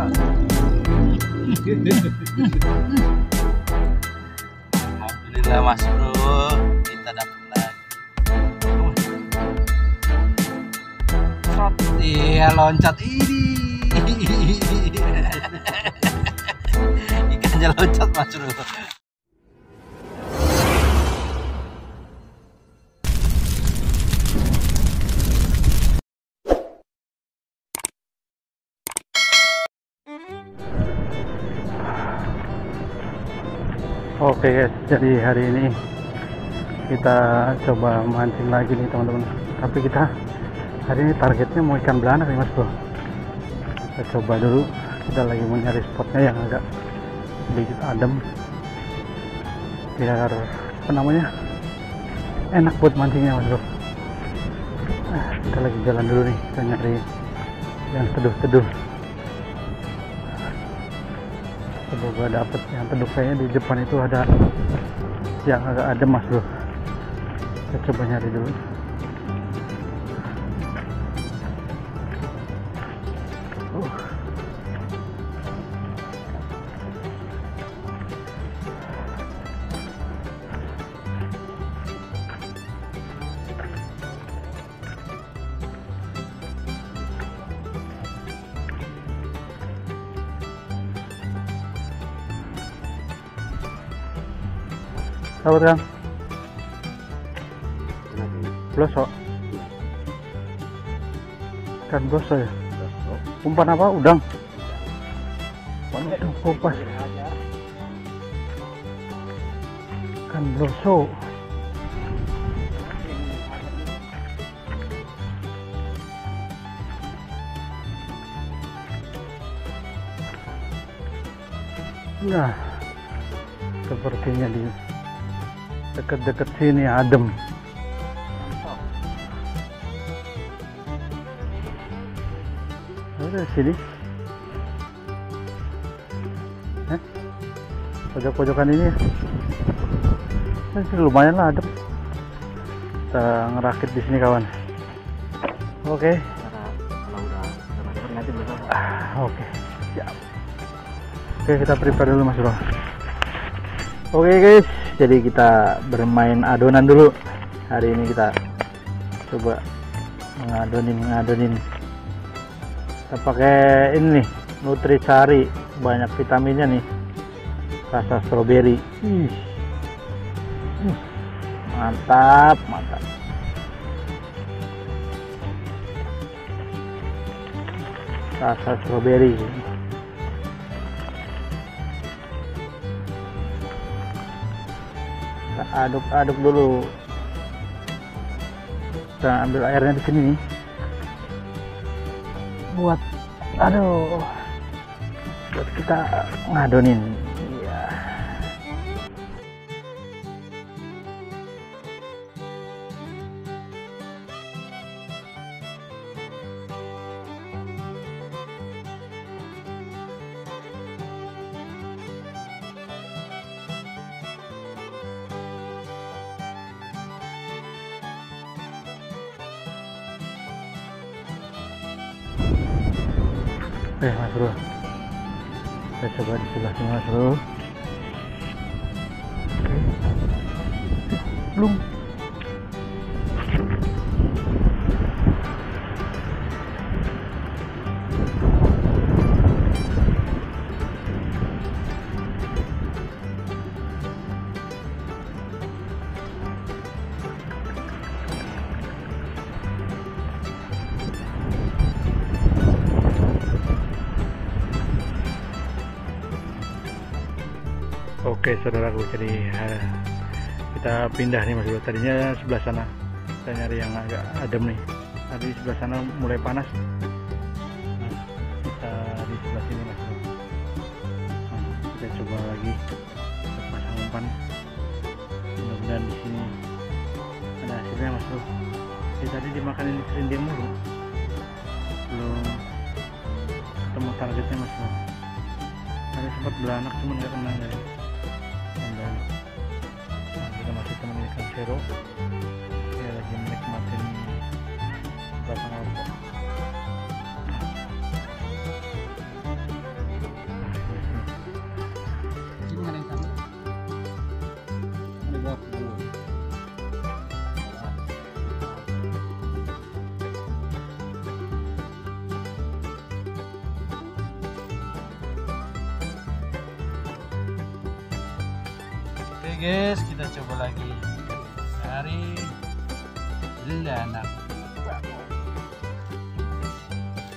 Alhamdulillah Mas Bro, kita dapat lagi. Iya loncat ini. Ikannya loncat Mas Bro. Oke guys, jadi hari ini kita coba mancing lagi nih teman-teman. Tapi kita hari ini targetnya mau ikan belanak nih Mas Bro. Kita coba dulu, kita lagi mau nyari spotnya yang agak sedikit adem, biar apa namanya enak buat mancingnya Mas Bro. Nah, kita lagi jalan dulu nih, kita nyari yang teduh-teduh. Semoga dapet yang teduh, kayaknya di depan itu ada yang agak adem Mas Bro. Kita coba nyari dulu. Dapat kan? Blosok. Kan blosok ya? Umpan apa? Udang. Waduh, kopas. Kan blosok. Nah, sepertinya di dekat-dekat sini adem. Ada sini. Pojok-pojokan ini. Ini lumayan lah adem. Kita ngerakit di sini kawan. Oke. Oke. Siap. Oke, kita prepare dulu Mas Bro. Oke guys, jadi kita bermain adonan dulu. Hari ini kita coba mengadonin. Kita pakai ini nih, Nutrisari, banyak vitaminnya nih. Rasa stroberi. Mantap. Rasa stroberi. Aduk dulu. Kita ambil airnya di sini nih. Buat kita ngadonin. Iya. Mas Bro, kita coba di sebelah sini Mas Bro. Belum. Oke saudaraku, jadi kita pindah nih Mas Bro. Tadinya sebelah sana kita nyari yang agak adem nih. Tadi sebelah sana mulai panas. Nah, kita di sebelah sini Mas Bro. Nah, kita coba lagi, kita pasang umpan. Mudah-mudahan di sini ada hasilnya Mas Bro. Jadi tadi dimakanin serinding mulu, belum ketemu targetnya Mas Bro. Tadi sempat belanak cuman nggak kena guys. Kita masih teman ikan sero, dia lagi menikmatin batang rokok. guys, kita coba lagi cari belanak. Nah,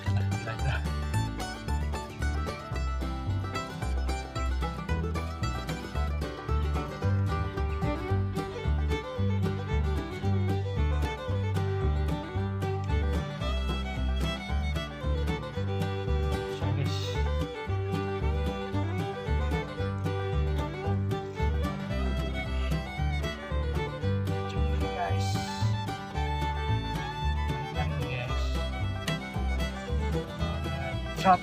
kira-kira so, guys. Shot.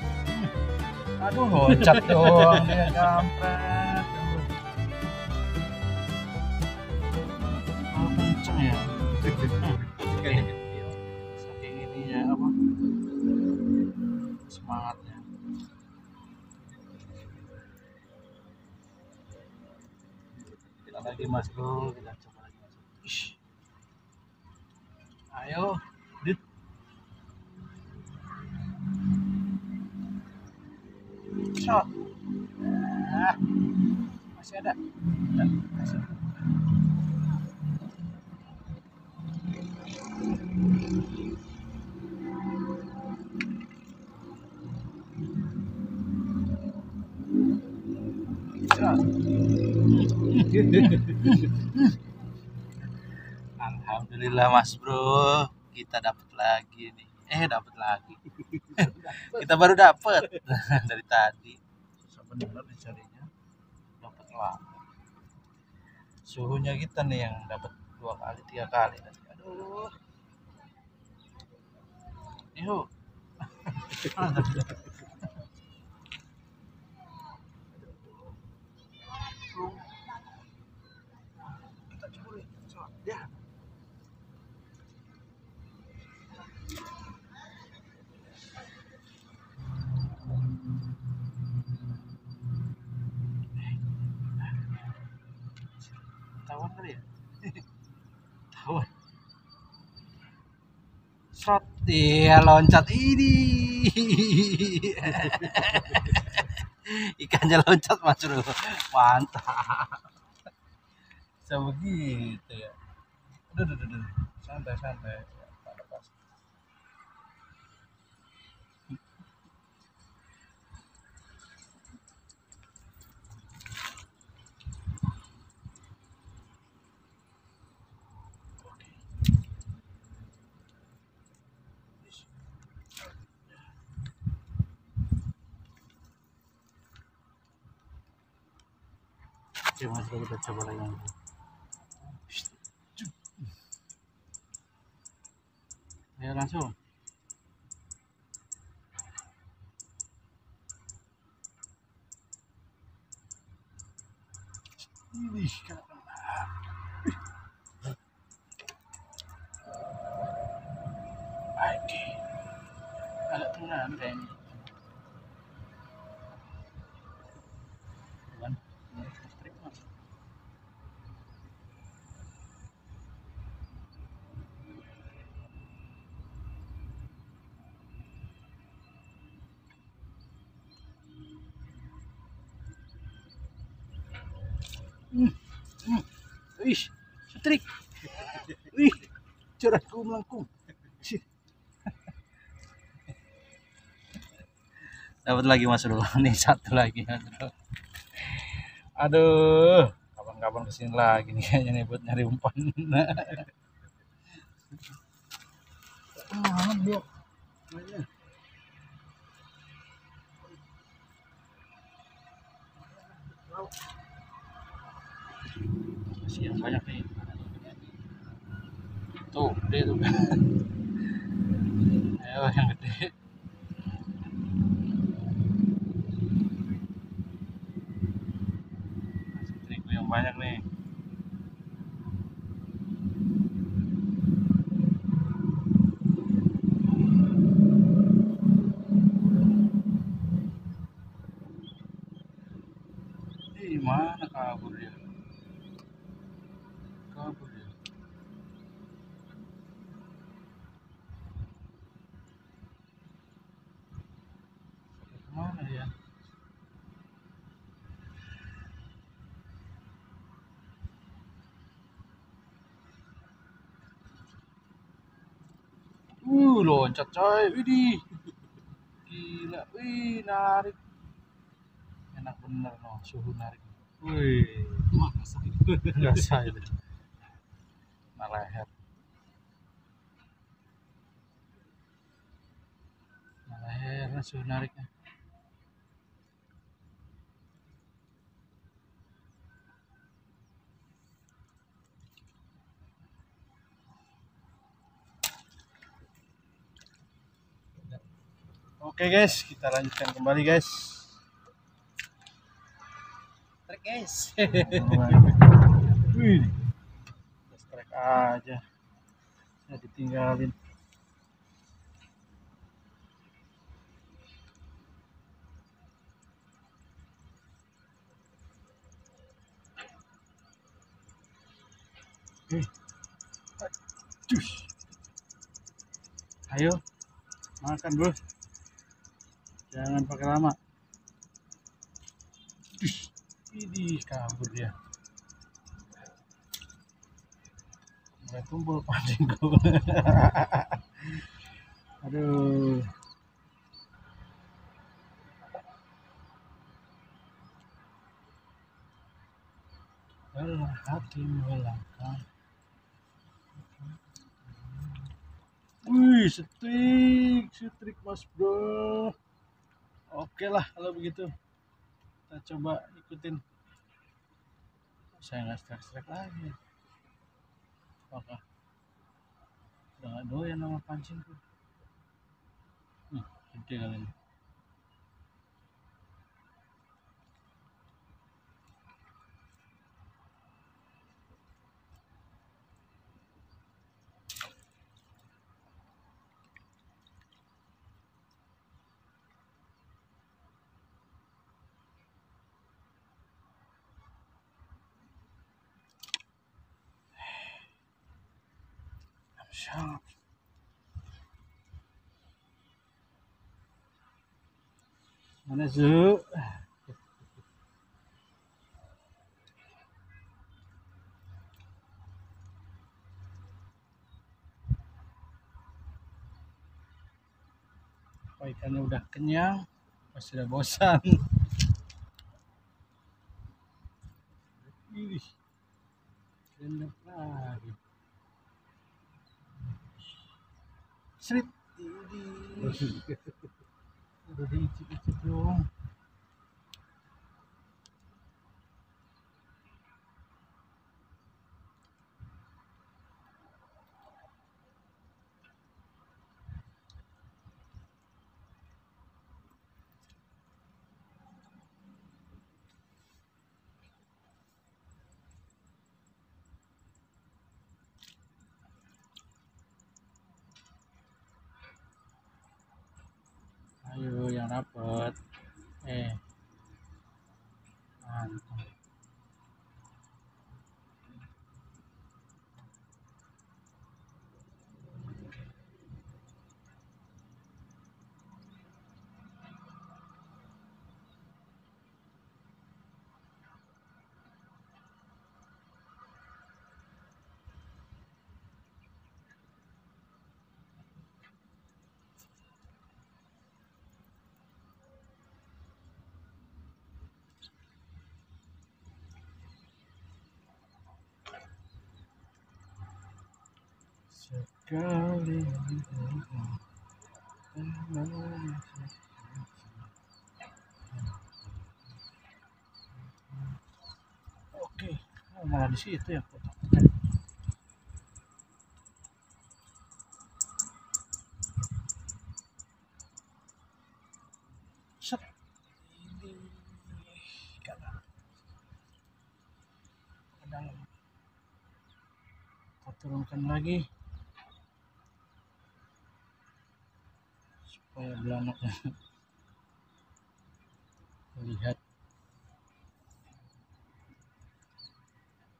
Aduh, loncat doang dia, kampret. Oh, kenceng ya. Saking ininya apa? Semangatnya. Kita lagi mas bro, kita coba lagi mas. Ish. Ayo, dit. Shot. Nah, masih ada. Masih. Shot. Alhamdulillah mas bro, kita dapat lagi nih. Dapat lagi. Kita baru dapat dari tadi. Susah benar dicarinya. Dapat lagi. Suhunya kita nih yang dapat 2 kali 3 kali tadi. Aduh. Yuk. Kita curi. Ya. Tawan kali ya? Tawan. Shot. Iya, loncat ini. Ikannya loncat mas bro. Mantap. Bisa begitu ya. Aduh. Santai. Tak lepas. Oke mas bro, kita coba lagi. Ayo langsung. Wih, oke. Agak tengah kayaknya. Bukan. Listrik mas. Wih, setrik. Wih, curhatku melengkung. Dapat lagi mas bro. Nih satu lagi mas bro. Aduh, kapan-kapan kesini lagi nih kayaknya nih buat nyari umpan. Bro. Masih yang banyak nih. Tuh, gede tuh. Ayo yang gede. Terigu yang banyak nih. Mana kabur dia? Kabur dia. Kemana dia? Loncat coy. Widih. Gila. Wih, narik. Enak bener no, suhu narik. Wih. Enggak saya. Nah, leher. Nah, leher suhu nariknya. Oke guys, kita lanjutkan kembali guys. Trek guys. Wih, trek aja. Saya ditinggalin. Aduh. Ayo, makan bro. Jangan pakai lama. Ini kabur dia. Mulai kumpul pancingku. Aduh. Lelah hati melangkah. Wih, setrik mas bro. Oke lah kalau begitu. Kita coba ikutin. Saya nggak strek lagi. Apakah udah nggak doyan sama pancingku? Gede kali ini. Siap. Mana Zu? Oh, ikannya udah kenyang, pasti udah bosan. Ih, enak lagi. Srit, ini udah diicip-icip dong. Ayo yang dapat. Mantap. Sekali oke, malah di situ ya foto. Set. Ini ke dalam. Kita turunkan lagi supaya belanaknya lihat.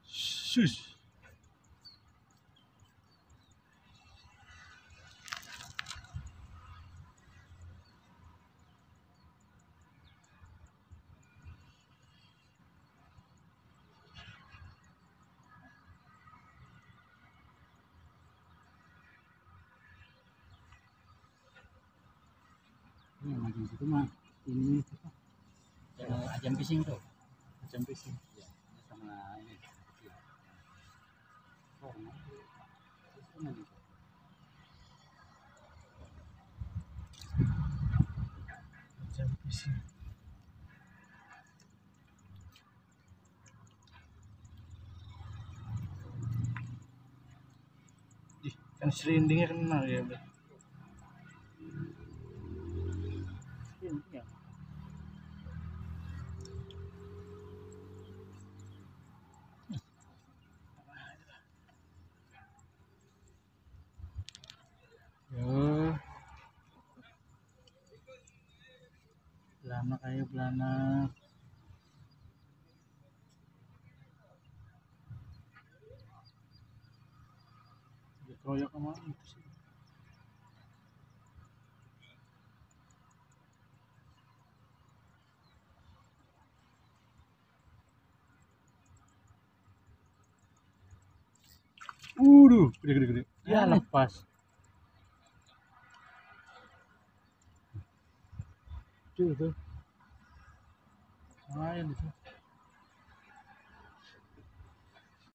Sus. Yang makin situ mah ini ajam pising tuh. Ajam pising. Ya, sama ini. Ya. Oh, ini. Ajam pising. Kan serindingnya kena ya udah. Ya. Belana kayak belana. Dikeroyok sama itu sih. Gede. Ya lepas. Tuh. Main itu.